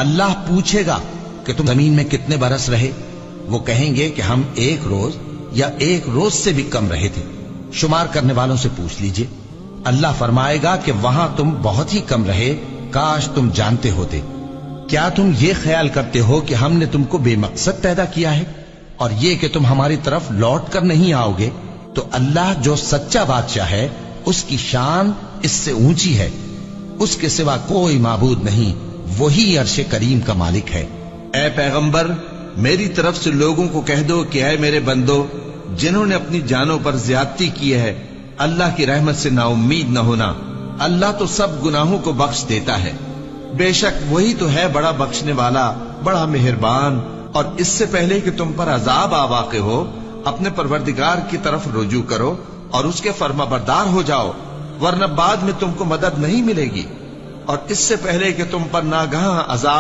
اللہ پوچھے گا کہ تم زمین میں کتنے برس رہے؟ وہ کہیں گے کہ ہم 1 روز یا 1 روز سے بھی کم رہے تھے۔ شمار کرنے والوں سے پوچھ لیجئے، اللہ فرمائے گا کہ وہاں تم بہت ہی کم رہے، کاش تم جانتے ہوتے۔ کیا تم یہ خیال کرتے ہو کہ ہم نے تم کو بے مقصد پیدا کیا ہے اور یہ کہ تم ہماری طرف لوٹ کر نہیں آؤ گے؟ تو اللہ جو سچا بادشاہ ہے اس کی شان اس سے اونچی ہے، اس کے سوا کوئی معبود نہیں، وہی عرش کریم کا مالک ہے۔ اے پیغمبر، میری طرف سے لوگوں کو کہہ دو کہ اے میرے بندو، جنہوں نے اپنی جانوں پر زیادتی کی ہے، اللہ کی رحمت سے نا امید نہ ہونا۔ اللہ تو سب گناہوں کو بخش دیتا ہے، بے شک وہی تو ہے بڑا بخشنے والا، بڑا مہربان۔ اور اس سے پہلے کہ تم پر عذاب آ واقع ہو، اپنے پروردگار کی طرف رجوع کرو اور اس کے فرما بردار ہو جاؤ، ورنہ بعد میں تم کو مدد نہیں ملے گی۔ اور اس سے پہلے کہ تم پر ناگہاں عذاب